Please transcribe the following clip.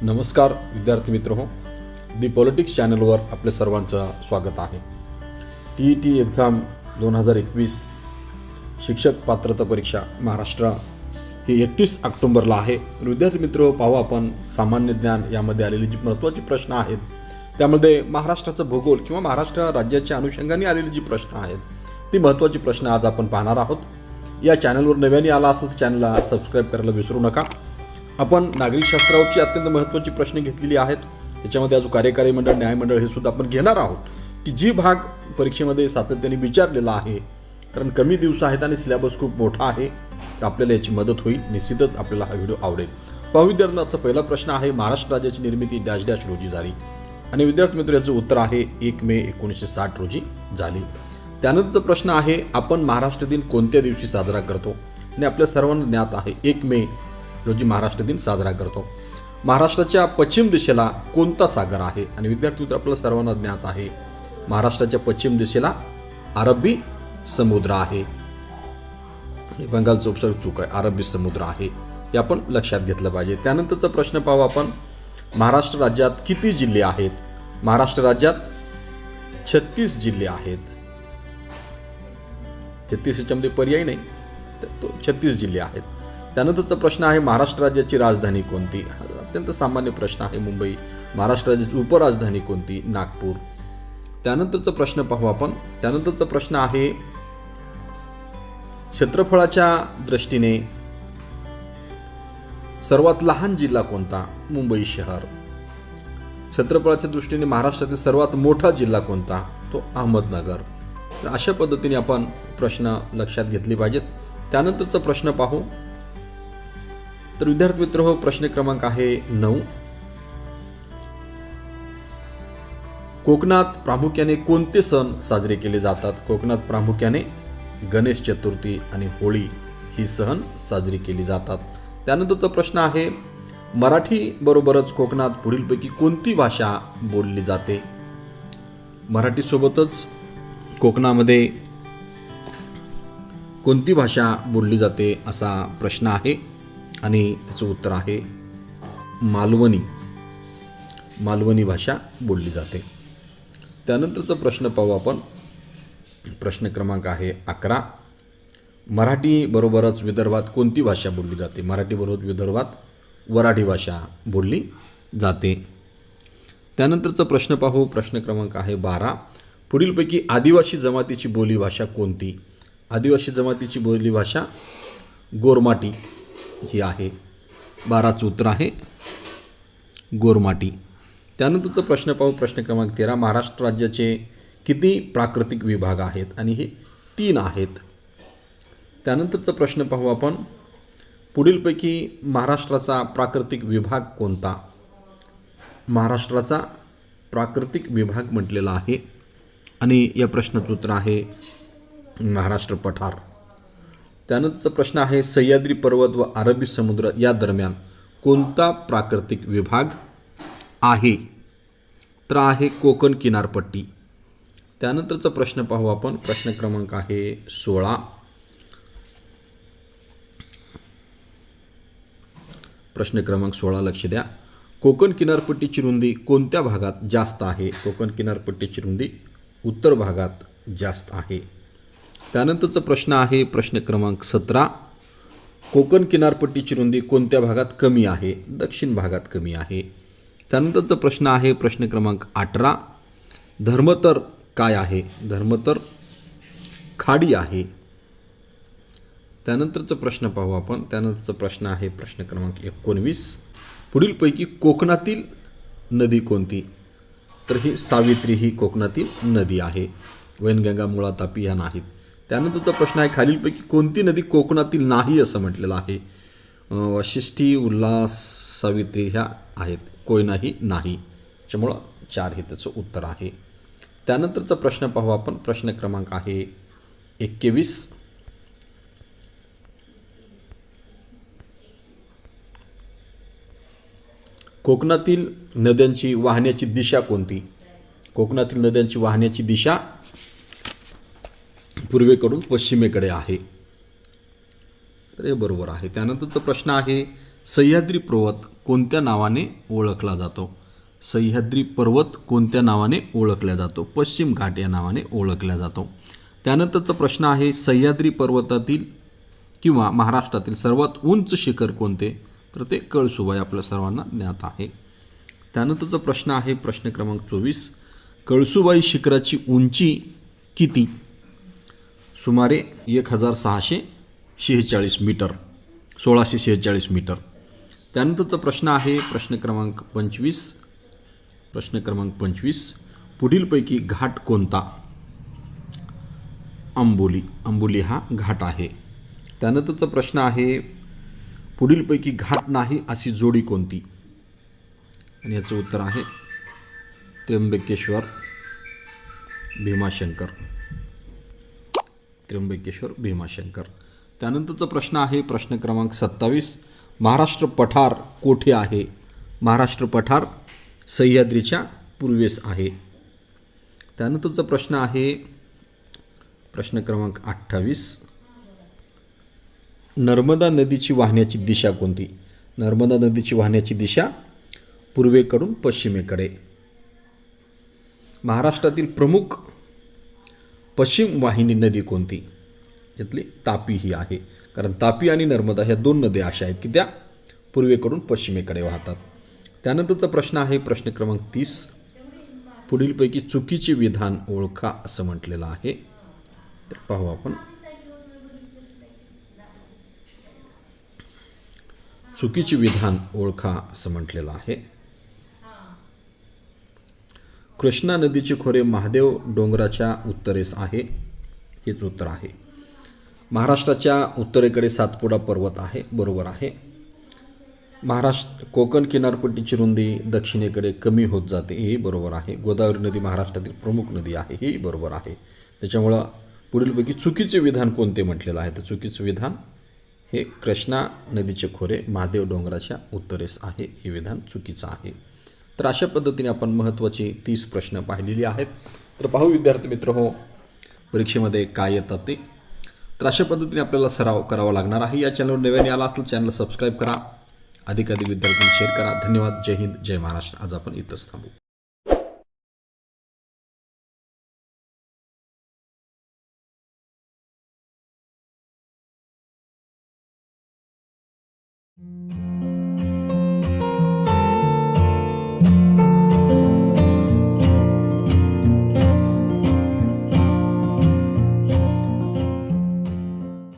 नमस्कार विद्यार्थी मित्रहो, दी पॉलिटिक्स चॅनलवर आपले सर्वांचं स्वागत आहे. TET एक्झाम 2021 शिक्षक पात्रता परीक्षा महाराष्ट्र ही 31 ऑक्टोबरला आहे. विद्यार्थी मित्र, पाहू आपण सामान्य ज्ञान यामध्ये आलेली जी महत्त्वाची प्रश्न आहेत त्यामध्ये महाराष्ट्राचा भूगोल किंवा महाराष्ट्र राज्याच्या अनुषंगाने आलेली जी प्रश्न आहेत ती महत्त्वाची प्रश्न आज आपण पाहणार आहोत. या चॅनलवर नव्याने आला असेल तर चॅनलला सबस्क्राईब करायला विसरू नका. आपण नागरिकशास्त्रावरची अत्यंत महत्त्वाची प्रश्न घेतलेली आहेत. त्याच्यामध्ये अजून कार्यकारी मंडळ, न्यायमंडळ हे सुद्धा आपण घेणार आहोत की जी भाग परीक्षेमध्ये सातत्याने विचारलेला आहे. कारण कमी दिवस आहेत आणि सिलेबस खूप मोठा आहे, तर आपल्याला याची मदत होईल. निश्चितच आपल्याला हा व्हिडिओ आवडेल. पाहू विद्यार्थ्यांचा पहिला प्रश्न आहे, महाराष्ट्र राज्याची निर्मिती डॅश डॅश रोजी झाली. आणि विद्यार्थी मित्र, याचं उत्तर आहे 1 मे 1960 रोजी झाली. त्यानंतरचा प्रश्न आहे, आपण महाराष्ट्र दिन कोणत्या दिवशी साजरा करतो. आणि आपल्या सर्वांना ज्ञात आहे 1 मे रोजी महाराष्ट्र दिन साजरा करतो. महाराष्ट्राच्या पश्चिम दिशेला कोणता सागर आहे. आणि विद्यार्थी मित्र, आपल्याला सर्वांना ज्ञात आहे महाराष्ट्राच्या पश्चिम दिशेला अरबी समुद्र आहे. बंगालचा उपसागर चूक आहे, अरबी समुद्र आहे, हे आपण लक्षात घेतलं पाहिजे. त्यानंतरचा प्रश्न पाहू आपण, महाराष्ट्र राज्यात किती जिल्हे आहेत. महाराष्ट्र राज्यात 36 जिल्हे आहेत. 36 याच्यामध्ये पर्याय नाही, तर तो 36 जिल्हे आहेत. त्यानंतरचा प्रश्न आहे, महाराष्ट्र राज्याची राजधानी कोणती. अत्यंत सामान्य प्रश्न आहे, मुंबई. महाराष्ट्र राज्याची उपराजधानी कोणती, नागपूर. त्यानंतरचा प्रश्न पाहू आपण. त्यानंतरचा प्रश्न आहे, क्षेत्रफळाच्या दृष्टीने सर्वात लहान जिल्हा कोणता, मुंबई शहर. क्षेत्रफळाच्या दृष्टीने महाराष्ट्रातील सर्वात मोठा जिल्हा कोणता, तो अहमदनगर. तर अशा पद्धतीने आपण प्रश्न लक्षात घेतले पाहिजेत. त्यानंतरचा प्रश्न पाहू. तर विद्यार्थी मित्र हो, प्रश्न क्रमांक आहे 9. कोकणात प्रामुख्याने कोणते सण साजरे केले जातात. कोकणात प्रामुख्याने गणेश चतुर्थी आणि होळी ही सण साजरी केली जातात. त्यानंतरचा प्रश्न आहे, मराठी बरोबरच कोकणात पुढीलपैकी कोणती भाषा बोलली जाते. मराठीसोबतच कोकणामध्ये कोणती भाषा बोलली जाते असा प्रश्न आहे. आणि त्याचं उत्तर आहे मालवणी. मालवणी भाषा बोलली जाते. त्यानंतरचा प्रश्न पाहू आपण. प्रश्न क्रमांक आहे 11. मराठी बरोबरच विदर्भात कोणती भाषा बोलली जाते. मराठी बरोबर विदर्भात वऱ्हाडी भाषा बोलली जाते. त्यानंतरचा प्रश्न पाहू. प्रश्न क्रमांक आहे 12. पुढीलपैकी आदिवासी जमातीची बोलीभाषा कोणती. आदिवासी जमातीची बोलीभाषा गोरमाटी ही आहे. 12चं उत्तर आहे गोरमाटी. त्यानंतरचा प्रश्न पाहू. प्रश्न क्रमांक 13. महाराष्ट्र राज्याचे किती प्राकृतिक विभाग आहेत. आणि हे 3 आहेत. त्यानंतरचा प्रश्न पाहू आपण. पुढीलपैकी महाराष्ट्राचा प्राकृतिक विभाग कोणता. महाराष्ट्राचा प्राकृतिक विभाग म्हटलेला आहे. आणि या प्रश्नाचं उत्तर आहे महाराष्ट्र पठार. त्यानंतरचा प्रश्न आहे, सह्याद्री पर्वत व अरबी समुद्र या दरम्यान कोणता प्राकृतिक विभाग आहे. तर आहे कोकण किनारपट्टी. त्यानंतरचा प्रश्न पाहू आपण. प्रश्न क्रमांक आहे 16. प्रश्न क्रमांक 16 लक्ष द्या. कोकण किनारपट्टीची रुंदी कोणत्या भागात जास्त आहे. कोकण किनारपट्टीची रुंदी उत्तर भागात जास्त आहे. त्यानंतरचा प्रश्न आहे प्रश्न क्रमांक 17. कोकण किनारपट्टीची रुंदी कोणत्या भागात कमी आहे. दक्षिण भागात कमी आहे. त्यानंतरचा प्रश्न आहे प्रश्न क्रमांक 18. धर्मतर काय आहे. धर्मतर खाडी आहे. त्यानंतरचा प्रश्न पाहू आपण. त्यानंतरचा प्रश्न आहे प्रश्न क्रमांक 19. पुढीलपैकी कोकणातील नदी कोणती. तर ही सावित्री ही कोकणातील नदी आहे. वैनगंगा, मुळा, तापी ह्या नाहीत. त्यानंतरचा प्रश्न आहे, खालीलपैकी कोणती नदी कोकणातील नाही असं म्हटलेलं आहे. वाशिष्ठी, उल्हास, सावित्री ह्या आहेत. कोयना ही नाही. त्यामुळं 4 हे त्याचं उत्तर आहे. त्यानंतरचा प्रश्न पाहू आपण. प्रश्न क्रमांक आहे 21. कोकणातील नद्यांची वाहण्याची दिशा कोणती. कोकणातील नद्यांची वाहण्याची दिशा पूर्वेकडून पश्चिमेकडे आहे. तर हे बरोबर आहे. त्यानंतरचा प्रश्न आहे, सह्याद्री पर्वत कोणत्या नावाने ओळखला जातो? सह्याद्री पर्वत कोणत्या नावाने ओळखला जातो? पश्चिम घाट या नावाने ओळखला जातो. त्यानंतरचा प्रश्न आहे सह्याद्री पर्वतातील किंवा महाराष्ट्रातील सर्वात उंच शिखर कोणते? तर ते कळसुबाई आपल्या सर्वांना ज्ञात आहे. त्यानंतरचा प्रश्न आहे प्रश्न क्रमांक 24. कळसुबाई शिखराची उंची किती? सुमारे 1646 मीटर, 1646 मीटर. त्यानंतरचा प्रश्न आहे प्रश्न क्रमांक 25. प्रश्न क्रमांक 25. पुढीलपैकी घाट कोणता? अंबोली. अंबोली हा घाट आहे. त्यानंतरचा प्रश्न आहे पुढीलपैकी घाट नाही अशी जोडी कोणती? आणि याचं उत्तर आहे त्र्यंबकेश्वर भीमाशंकर. त्र्यंबकेश्वर भीमाशंकर. त्यानंतरचा प्रश्न आहे प्रश्न क्रमांक 27. महाराष्ट्र पठार कोठे आहे? महाराष्ट्र पठार सह्याद्रीच्या पूर्वेस आहे. त्यानंतरचा प्रश्न आहे प्रश्न क्रमांक 28. नर्मदा नदीची वाहण्याची दिशा कोणती? नर्मदा नदीची वाहण्याची दिशा पूर्वेकडून पश्चिमेकडे. महाराष्ट्रातील प्रमुख पश्चिम वाहिनी नदी कोणती? यातली तापी ही आहे, कारण तापी आणि नर्मदा ह्या दोन नद्या अशा आहेत की त्या पूर्वेकडून पश्चिमेकडे वाहतात. त्यानंतरचा प्रश्न आहे प्रश्न क्रमांक 30. पुढीलपैकी चुकीचे विधान ओळखा असं म्हटलेलं आहे. तर पाहू आपण. चुकीचे विधान ओळखा असं म्हटलेलं आहे. कृष्णा नदीचे खोरे महादेव डोंगराच्या उत्तरेस आहे. हेच उत्तर आहे. महाराष्ट्राच्या उत्तरेकडे सातपुडा पर्वत आहे. बरोबर आहे. कोकण किनारपट्टीची रुंदी दक्षिणेकडे कमी होत जाते. हे बरोबर आहे. गोदावरी नदी महाराष्ट्रातील प्रमुख नदी आहे. हे बरोबर आहे. त्याच्यामुळं पुढीलपैकी चुकीचे विधान कोणते म्हटलेलं आहे? तर चुकीचे विधान हे कृष्णा नदीचे खोरे महादेव डोंगराच्या उत्तरेस आहे. हे विधान चुकीचं आहे. तर अशा पद्धतीने आपण महत्त्वाचे 30 प्रश्न पाहिलेले आहेत. तर पाहू विद्यार्थी मित्र हो परीक्षेमध्ये काय येतात ते. तर अशा पद्धतीने आपल्याला सराव करावा लागणार आहे. या चॅनलवर नव्याने आला असेल चॅनल सबस्क्राईब करा, अधिकाधिक विद्यार्थ्यांना शेअर करा. धन्यवाद. जय हिंद, जय महाराष्ट्र. आज आपण इथंच थांबू.